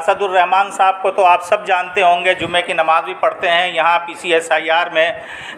اسد الرحمان صاحب کو تو آپ سب جانتے ہوں گے، جمعے کی نماز بھی پڑھتے ہیں، یہاں PCSIR میں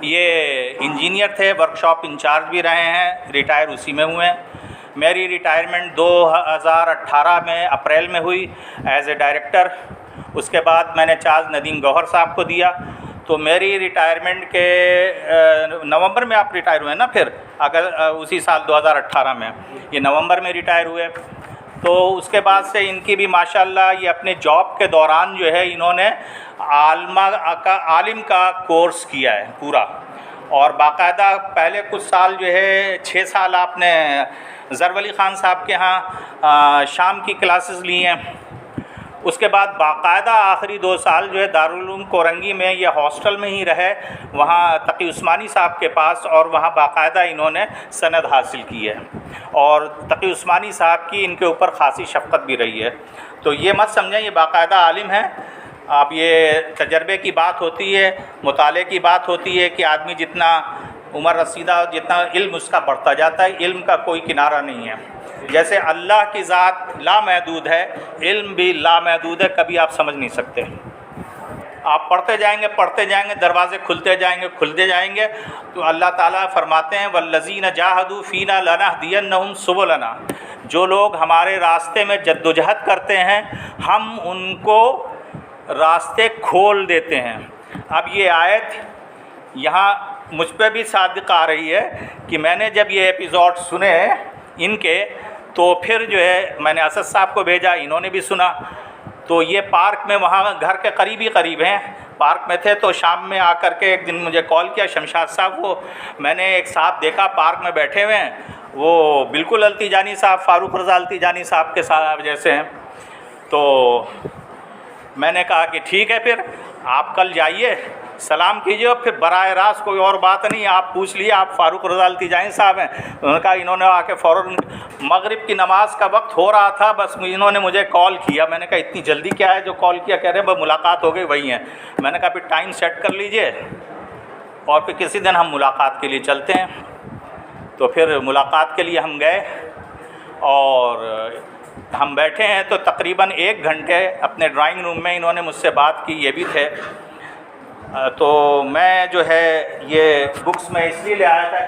یہ انجینئر تھے، ورک شاپ انچارج بھی رہے ہیں، ریٹائر اسی میں ہوئے ہیں۔ میری ریٹائرمنٹ 2018 میں اپریل میں ہوئی ایز اے ڈائریکٹر۔ اس کے بعد میں نے چارج ندیم گوہر صاحب کو دیا، تو میری ریٹائرمنٹ کے نومبر میں آپ ریٹائر ہوئے نا، پھر اگر اسی سال 2018 میں یہ نومبر میں ریٹائر ہوئے، تو اس کے بعد سے ان کی بھی ماشاءاللہ یہ اپنے جاب کے دوران جو ہے انہوں نے عالم کا کورس کیا ہے پورا، اور باقاعدہ پہلے کچھ سال جو ہے 6 سال آپ نے ظفر علی خان صاحب کے ہاں شام کی کلاسز لی ہیں۔ اس کے بعد باقاعدہ آخری 2 سال جو ہے دارالعلوم کورنگی میں یہ ہاسٹل میں ہی رہے، وہاں تقی عثمانی صاحب کے پاس، اور وہاں باقاعدہ انہوں نے سند حاصل کی ہے، اور تقی عثمانی صاحب کی ان کے اوپر خاصی شفقت بھی رہی ہے۔ تو یہ مت سمجھیں یہ باقاعدہ عالم ہے، اب یہ تجربے کی بات ہوتی ہے، مطالعے کی بات ہوتی ہے کہ آدمی جتنا عمر رسیدہ جتنا علم اس کا بڑھتا جاتا ہے، علم کا کوئی کنارہ نہیں ہے۔ جیسے اللہ کی ذات لامحدود ہے، علم بھی لامحدود ہے، کبھی آپ سمجھ نہیں سکتے۔ آپ پڑھتے جائیں گے، دروازے کھلتے جائیں گے، تو اللہ تعالیٰ فرماتے ہیں وَالَّذِينَ جَاهَدُوا فِينَا لَنَهْدِيَنَّهُمْ سُبُلَنَا، جو لوگ ہمارے راستے میں جد و جہد کرتے ہیں ہم ان کو راستے کھول دیتے ہیں۔ اب یہ آیت یہاں مجھ پہ بھی صادق آ رہی ہے کہ میں نے جب یہ ایپیزوڈ سنے ان کے، تو پھر جو ہے میں نے اسد صاحب کو بھیجا، انہوں نے بھی سنا، تو یہ پارک میں وہاں گھر کے قریب ہیں، پارک میں تھے، تو شام میں آ کر کے ایک دن مجھے کال کیا شمشاد صاحب کو، میں نے ایک صاحب دیکھا پارک میں بیٹھے ہوئے ہیں، وہ بالکل التیجانی صاحب، فاروق رضا التیجانی صاحب کے ساتھ جیسے ہیں۔ تو میں نے کہا کہ ٹھیک ہے، پھر آپ کل جائیے سلام کیجیے، اور پھر براہ راست کوئی اور بات نہیں، آپ پوچھ لیے آپ فاروق رضا التیجانی صاحب ہیں۔ انہوں نے کہا، انہوں نے آ کے فوراً مغرب کی نماز کا وقت ہو رہا تھا، بس انہوں نے مجھے کال کیا، میں نے کہا اتنی جلدی کیا ہے جو کال کیا؟ کہہ رہے ہیں بس ملاقات ہو گئی، وہی ہیں۔ میں نے کہا پھر ٹائم سیٹ کر لیجئے اور پھر کسی دن ہم ملاقات کے لیے چلتے ہیں۔ تو پھر ملاقات کے لیے ہم گئے اور ہم بیٹھے ہیں، تو تقریباً 1 گھنٹے اپنے ڈرائنگ روم میں انہوں نے مجھ سے بات کی، یہ بھی تھے۔ تو میں جو ہے یہ بکس میں اس لیے لے آیا تھا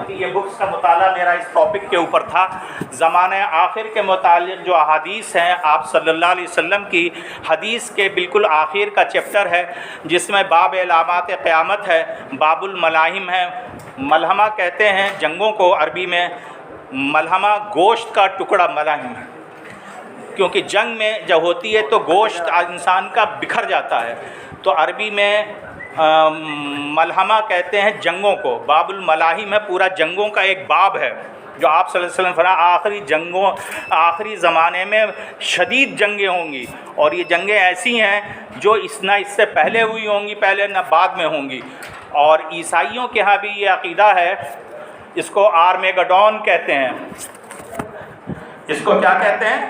کہ یہ بکس کا مطالعہ میرا اس ٹاپک کے اوپر تھا، زمانہ آخر کے متعلق جو احادیث ہیں، آپ صلی اللہ علیہ وسلم کی حدیث کے بالکل آخر کا چیپٹر ہے، جس میں باب علامات قیامت ہے، باب الملاحم ہے۔ ملحمہ کہتے ہیں جنگوں کو، عربی میں ملحمہ گوشت کا ٹکڑا ملاحم ہے، کیونکہ جنگ میں جب ہوتی ہے تو گوشت انسان کا بکھر جاتا ہے، تو عربی میں ملحمہ کہتے ہیں جنگوں کو، باب الملاحم ہے، پورا جنگوں کا ایک باب ہے جو آپ صلی اللہ علیہ وسلم فرمایا آخری زمانے میں شدید جنگیں ہوں گی، اور یہ جنگیں ایسی ہیں جو نہ اس سے پہلے ہوئی ہوں گی پہلے، نہ بعد میں ہوں گی۔ اور عیسائیوں کے ہاں بھی یہ عقیدہ ہے، اس کو آرمیگڈون کہتے ہیں۔ اس کو کیا کہتے ہیں؟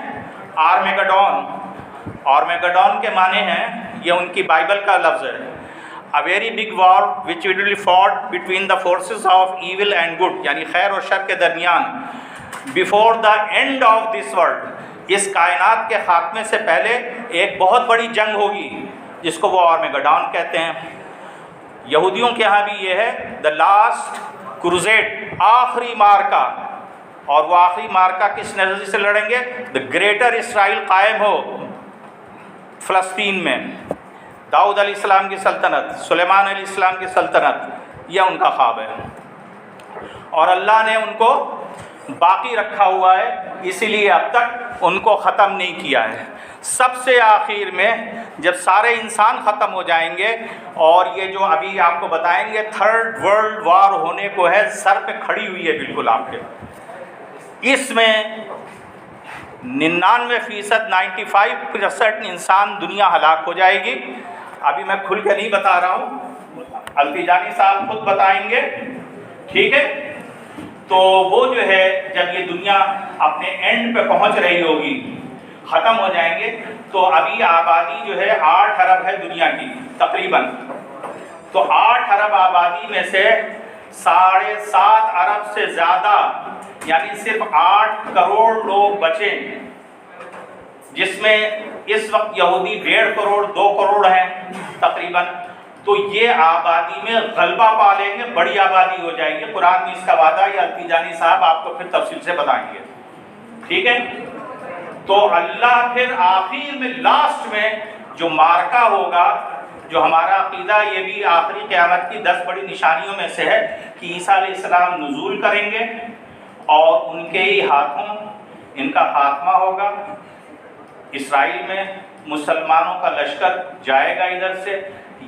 آرمیگڈون۔ آرمیگڈون کے معنی ہیں، یہ ان کی بائبل کا لفظ ہے، A very big war which will be fought between the forces of evil and good، یعنی خیر اور شر کے درمیان، before the end of this world، اس کائنات کے خاتمے سے پہلے ایک بہت بڑی جنگ ہوگی جس کو وہ آرمیگڈون کہتے ہیں۔ یہودیوں کے ہاں بھی یہ ہے the last crusade، آخری مارکا، اور وہ آخری مارکا کس نظریے سے لڑیں گے؟ the greater اسرائیل قائم ہو فلسطین میں، داؤد علیہ السلام کی سلطنت، سلیمان علیہ السلام کی سلطنت، یہ ان کا خواب ہے، اور اللہ نے ان کو باقی رکھا ہوا ہے، اسی لیے اب تک ان کو ختم نہیں کیا ہے۔ سب سے آخر میں جب سارے انسان ختم ہو جائیں گے، اور یہ جو ابھی آپ کو بتائیں گے 3rd ورلڈ وار ہونے کو ہے، سر پہ کھڑی ہوئی ہے بالکل آپ کے، اس میں 99% 95% انسان دنیا ہلاک ہو جائے گی۔ ابھی میں کھل کے نہیں بتا رہا ہوں، التیجانی صاحب خود بتائیں گے، ٹھیک ہے؟ تو وہ جو ہے جب یہ دنیا اپنے اینڈ پہ پہنچ رہی ہوگی، ختم ہو جائیں گے، تو ابھی آبادی جو ہے 8 ارب ہے دنیا کی تقریباً، تو 8 ارب آبادی میں سے 7.5 ارب سے زیادہ، یعنی صرف 8 کروڑ لوگ بچے، جس میں اس وقت یہودی 1.5 کروڑ 2 کروڑ ہیں تقریباً، تو یہ آبادی میں غلبہ پا لیں گے، بڑی آبادی ہو جائے گی۔ قرآن میں اس کا وعدہ ہے، التیجانی صاحب آپ کو پھر تفصیل سے بتائیں گے، ٹھیک ہے؟ تو اللہ پھر آخر میں لاسٹ میں جو مارکا ہوگا، جو ہمارا عقیدہ یہ بھی آخری قیامت کی 10 بڑی نشانیوں میں سے ہے کہ عیسیٰ علیہ السلام نزول کریں گے اور ان کے ہی ہاتھوں ان کا خاتمہ ہوگا۔ اسرائیل میں مسلمانوں کا لشکر جائے گا ادھر سے،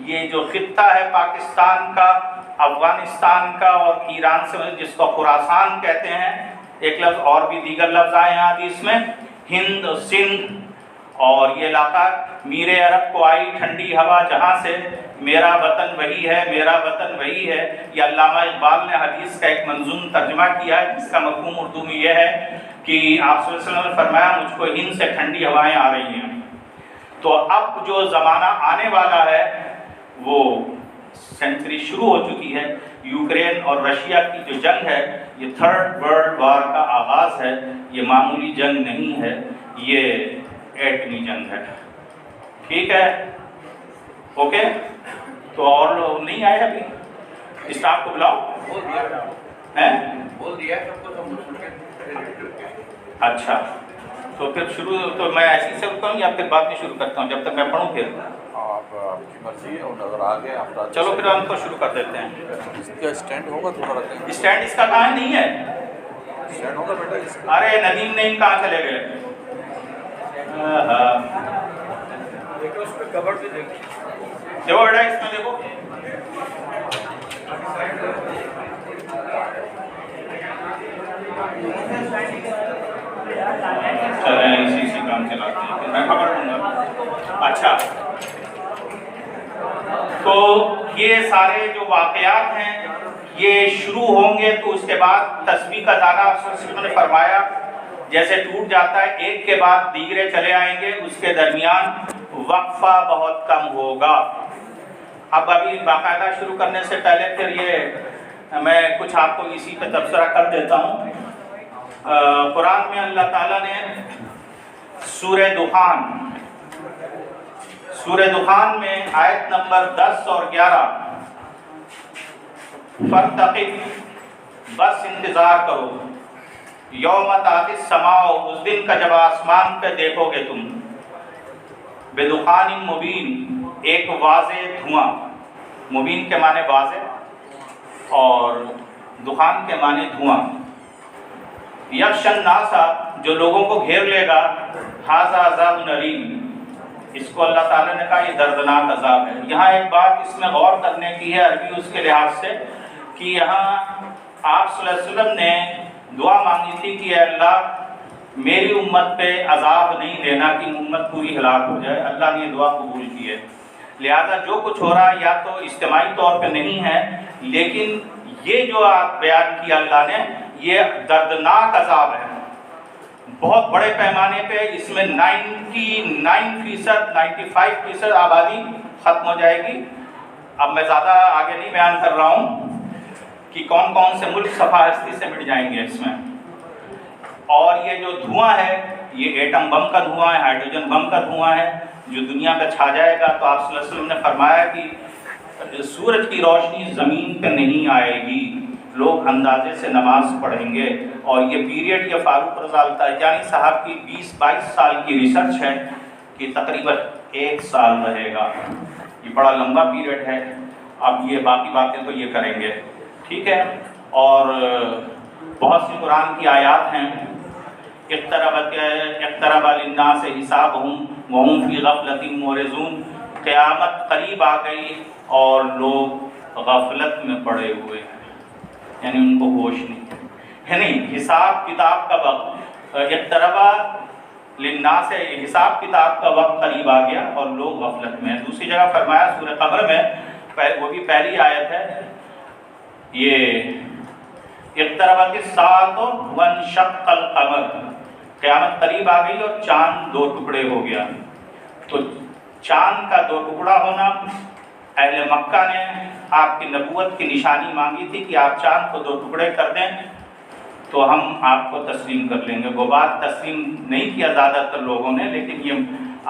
یہ جو خطہ ہے پاکستان کا، افغانستان کا اور ایران سے، جس کو خراسان کہتے ہیں، ایک لفظ اور بھی دیگر لفظ آئے ہیں حدیث میں، ہند سندھ، اور یہ علاقہ میرے عرب کو آئی ٹھنڈی ہوا جہاں سے، میرا وطن وہی ہے، میرا وطن وہی ہے۔ یہ علامہ اقبال نے حدیث کا ایک منظوم ترجمہ کیا ہے، جس کا مفہوم اردو میں یہ ہے کہ آپ صلی اللہ علیہ وسلم نے فرمایا مجھ کو ہند سے ٹھنڈی ہوائیں آ رہی ہیں۔ تو اب جو زمانہ آنے والا ہے وہ سینچری شروع ہو چکی ہے، یوکرین اور رشیا کی جو جنگ ہے یہ 3rd ورلڈ وار کا آغاز ہے، یہ معمولی جنگ نہیں ہے، یہ ایٹمی جنگ ہے، ٹھیک ہے؟ اوکے، تو اور لوگ نہیں آئے ابھی؟ اسٹاف کو بلاؤ، بول دیا سب کو، اچھا تو پھر شروع، تو میں ایسی سے کروں یا پھر بعد میں شروع کرتا ہوں؟ جب تک میں پڑھوں پھر آپ کی مرضی ہے، نظر آ گئے آپ۔ چلو پھر ہم کو شروع کر دیتے ہیں۔ اس کا اسٹینڈ ہوگا تھوڑا رکھیں گے، اسٹینڈ اس کا کہاں نہیں ہے؟ اسٹینڈ ہوگا بیٹا اس کا۔ ارے ندیم نہیں، کہاں چلے گئے؟ دیکھو اس پہ کور سے دیکھو، دیکھو بیٹا اس میں دیکھو، چلیں اسی کام چلاتے ہیں، پھر میں خبر دوں گا۔ اچھا، تو یہ سارے جو واقعات ہیں یہ شروع ہوں گے، تو اس کے بعد تسبیح کا دانہ صلی اللہ علیہ وسلم نے فرمایا جیسے ٹوٹ جاتا ہے، ایک کے بعد دیگرے چلے آئیں گے، اس کے درمیان وقفہ بہت کم ہوگا۔ اب ابھی باقاعدہ شروع کرنے سے پہلے پھر یہ میں کچھ آپ کو اسی پہ تبصرہ کر دیتا ہوں۔ قرآن میں اللہ تعالیٰ نے سورہ دخان میں آیت نمبر 10 اور 11، فَارْتَقِبْ، بس انتظار کرو، یوم تأتی السماء، اس دن کا جب آسمان پہ دیکھو گے تم، بدخان مبین، ایک واضح دھواں، مبین کے معنی واضح اور دخان کے معنی دھواں، یغشی الناس، جو لوگوں کو گھیر لے گا، ھذا عذاب علیم، اس کو اللہ تعالیٰ نے کہا یہ دردناک عذاب ہے۔ یہاں ایک بات اس میں غور کرنے کی ہے عربی اس کے لحاظ سے، کہ یہاں آپ صلی اللہ علیہ وسلم نے دعا مانگی تھی کہ اے اللہ میری امت پہ عذاب نہیں دینا کہ امت پوری ہلاک ہو جائے، اللہ نے یہ دعا قبول کی ہے۔ لہذا جو کچھ ہو رہا ہے یا تو اجتماعی طور پہ نہیں ہے، لیکن یہ جو آپ بیان کیا اللہ نے، یہ دردناک عذاب ہے، بہت بڑے پیمانے پہ، اس میں 95% آبادی ختم ہو جائے گی۔ اب میں زیادہ آگے نہیں بیان کر رہا ہوں کہ کون کون سے ملک صفحہ ہستی سے مٹ جائیں گے اس میں۔ اور یہ جو دھواں ہے یہ ایٹم بم کا دھواں ہے، ہائیڈروجن بم کا دھواں ہے جو دنیا پہ چھا جائے گا۔ تو آپ صلی اللہ علیہ وسلم نے فرمایا کہ سورج کی روشنی زمین پہ نہیں آئے گی، لوگ اندازے سے نماز پڑھیں گے۔ اور یہ پیریڈ یہ فاروق رضا التاجانی صاحب کی 20-22 سال کی ریسرچ ہے کہ تقریباً 1 سال رہے گا، یہ بڑا لمبا پیریڈ ہے۔ اب یہ باقی باتیں تو یہ کریں گے، ٹھیک ہے؟ اور بہت سی قرآن کی آیات ہیں، اقترب للناس حسابهم وهم فی غفلۃ معرضون، قیامت قریب آ گئی اور لوگ غفلت میں پڑے ہوئے ہیں، یعنی ان کو ہوش نہیں، یعنی حساب کتاب کا وقت، اقترب للناس، حساب کتاب کا وقت قریب آ گیا اور لوگ غفلت میں ہیں۔ دوسری جگہ فرمایا سورہ قمر میں، وہ بھی پہلی آیت ہے، یہ اقتربت الساعۃ وانشق القمر، قیامت قریب آ گئی اور چاند 2 ٹکڑے ہو گیا۔ تو چاند کا 2 ٹکڑا ہونا، اہل مکہ نے آپ کی نبوت کی نشانی مانگی تھی کہ آپ چاند کو 2 ٹکڑے کر دیں، تو ہم آپ کو تسلیم کر لیں گے۔ وہ بات تسلیم نہیں کیا زیادہ تر لوگوں نے، لیکن یہ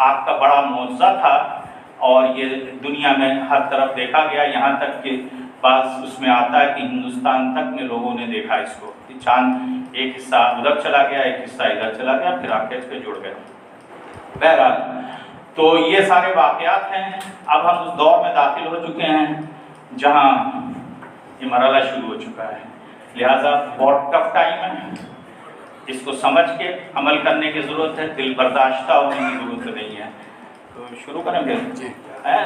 آپ کا بڑا معجزہ تھا اور یہ دنیا میں ہر طرف دیکھا گیا، یہاں تک کہ بعض اس میں آتا ہے کہ ہندوستان تک میں لوگوں نے دیکھا اس کو، کہ چاند ایک حصہ ادھر چلا گیا، ایک حصہ ادھر چلا گیا، پھر آ کے اس پہ جڑ گیا۔ بہرحال تو یہ سارے واقعات ہیں۔ اب ہم اس دور میں داخل ہو چکے ہیں جہاں یہ مرحلہ شروع ہو چکا ہے، لہٰذا بہت ٹف ٹائم ہے، اس کو سمجھ کے عمل کرنے کی ضرورت ہے، دل برداشتہ ہونے کی ضرورت نہیں ہے۔ تو شروع کریں گے جی،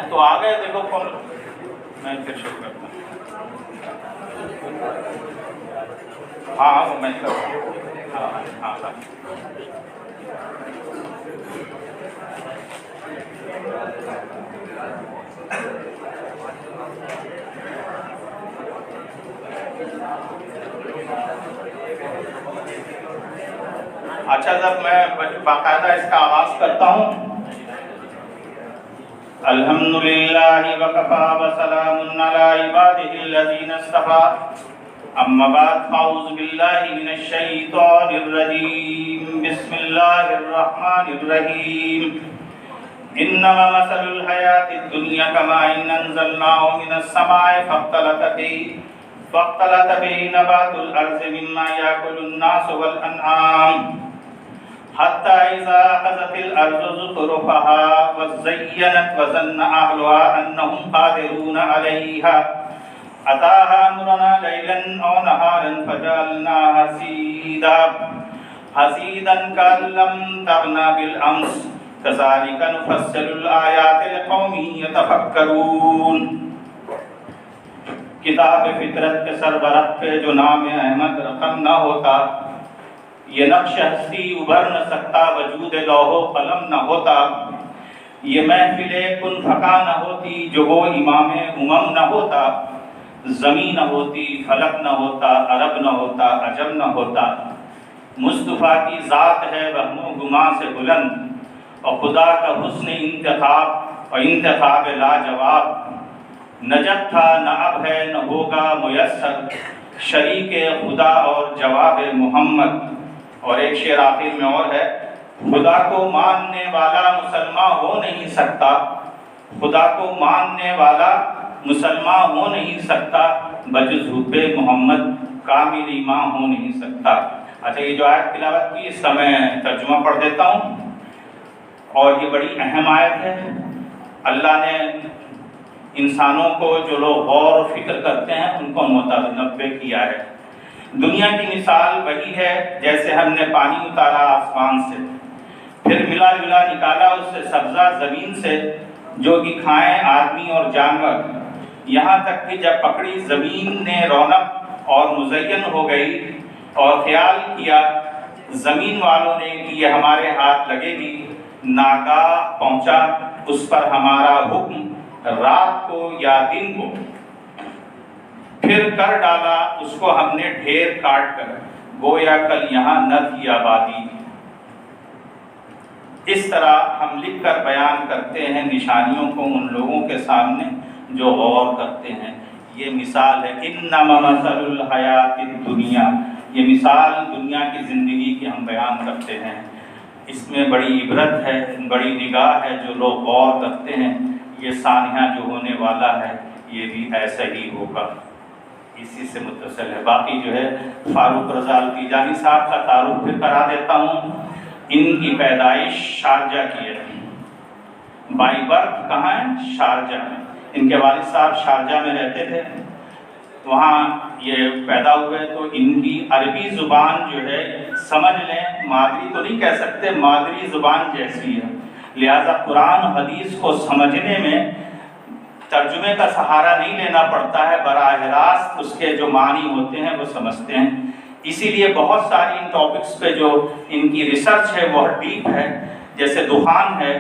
تو آگے دیکھو کون، میں پھر شروع کرتا ہوں۔ ہاں وہ میں ہاں اچھا، جب میں باقاعدہ اس کا آغاز کرتا ہوں، الحمدللہ وکفا وسلام علی عبادہ الذین اصطفی، اما بعد فاعوذ باللہ من الشیطان الرجیم، بسم اللہ الرحمن الرحیم، انما مثل الحیاة الدنیا کماء انزلناہ من السماء فاختلط به نبات الارض مما یاکل الناس والانعام حتی اذا اخذت الارض زخرفها وزینت وظن اہلها انہم قادرون علیہا اتاها امرنا لیلا او نہارا فجعلناها حصیدا کأن لم تغن بالامس کذالک نفصل الآیات لقوم یتفکرون۔ کتاب فطرت کے سربرق پہ جو نام احمد رقم نہ ہوتا، یہ نقش ہستی ابھر نہ سکتا، وجود لوح و قلم نہ ہوتا، یہ محفل کن پھکا نہ ہوتی، جو وہ امام امم نہ ہوتا، زمین نہ ہوتی، فلک نہ ہوتا، عرب نہ ہوتا، عجم نہ ہوتا، مصطفیٰ کی ذات ہے وہم و گماں سے بلند، اور خدا کا حسن انتخاب اور انتخاب لاجواب، نجات تھا نہ اب ہے نہ ہوگا میسر، شریک خدا اور جواب محمد۔ اور ایک شعر آخر میں اور ہے، خدا کو ماننے والا مسلمان ہو نہیں سکتا، خدا کو ماننے والا مسلمان ہو نہیں سکتا، بجز حب محمد کامل ایمان ہو نہیں سکتا۔ اچھا، یہ جو آیت تلاوت کی، اس کا میں ترجمہ پڑھ دیتا ہوں، اور یہ بڑی اہم آیت ہے۔ اللہ نے انسانوں کو، جو لوگ غور و فکر کرتے ہیں، ان کو متنبع کیا ہے۔ دنیا کی مثال وہی ہے جیسے ہم نے پانی اتارا آسمان سے، پھر ملا جلا نکالا اس سے سبزہ زمین سے، جو کہ کھائیں آدمی اور جانور، یہاں تک کہ جب پکڑی زمین نے رونق اور مزین ہو گئی، اور خیال کیا زمین والوں نے کہ یہ ہمارے ہاتھ لگے گی، ناگاہ پہنچا اس پر ہمارا حکم، رات کو یا دن کو، پھر کر ڈالا اس کو ہم نے ڈھیر کاٹ کر، گویا کل یہاں نہ تھی آبادی۔ اس طرح ہم لکھ کر بیان کرتے ہیں نشانیوں کو ان لوگوں کے سامنے جو غور کرتے ہیں۔ یہ مثال ہے، انما مثل الحیات الدنیا، یہ مثال دنیا کی زندگی کی ہم بیان کرتے ہیں۔ اس میں بڑی عبرت ہے، بڑی نگاہ ہے، جو لوگ غور کرتے ہیں یہ سانحہ جو ہونے والا ہے یہ بھی ایسا ہی ہوگا، اسی سے متصل ہے۔ باقی جو ہے فاروق رضا التیجانی صاحب کا تعارف پھر کرا دیتا ہوں۔ ان کی پیدائش شارجہ کی ہے، بائی برتھ کہاں ہے؟ شارجہ میں۔ ان کے والد صاحب شارجہ میں رہتے تھے، وہاں یہ پیدا ہوئے، تو ان کی عربی زبان جو ہے سمجھ لیں، مادری تو نہیں کہہ سکتے، مادری زبان جیسی ہے، لہذا قرآن حدیث کو سمجھنے میں ترجمے کا سہارا نہیں لینا پڑتا ہے، براہ راست اس کے جو معنی ہوتے ہیں وہ سمجھتے ہیں۔ اسی لیے بہت ساری ان ٹاپکس پہ جو ان کی ریسرچ ہے وہ ڈیپ ہے، جیسے دخان ہے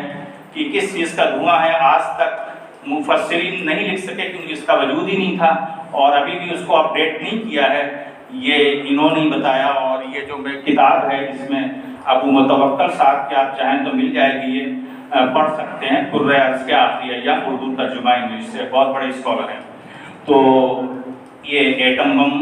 کہ کس چیز کا دھواں ہے، آج تک مفسرین نہیں لکھ سکے کیونکہ اس کا وجود ہی نہیں تھا، اور ابھی بھی اس کو اپڈیٹ نہیں کیا ہے، یہ انہوں نے بتایا۔ اور یہ جو کتاب ہے اس میں ابو متوکل صاحب کی آپ چاہیں تو مل جائے گی، یہ پڑھ سکتے ہیں، قرۂ ارض کے آخری ایام، اردو ترجمہ انگلش سے، بہت بڑے اسکالر ہیں۔ تو یہ ایٹم بم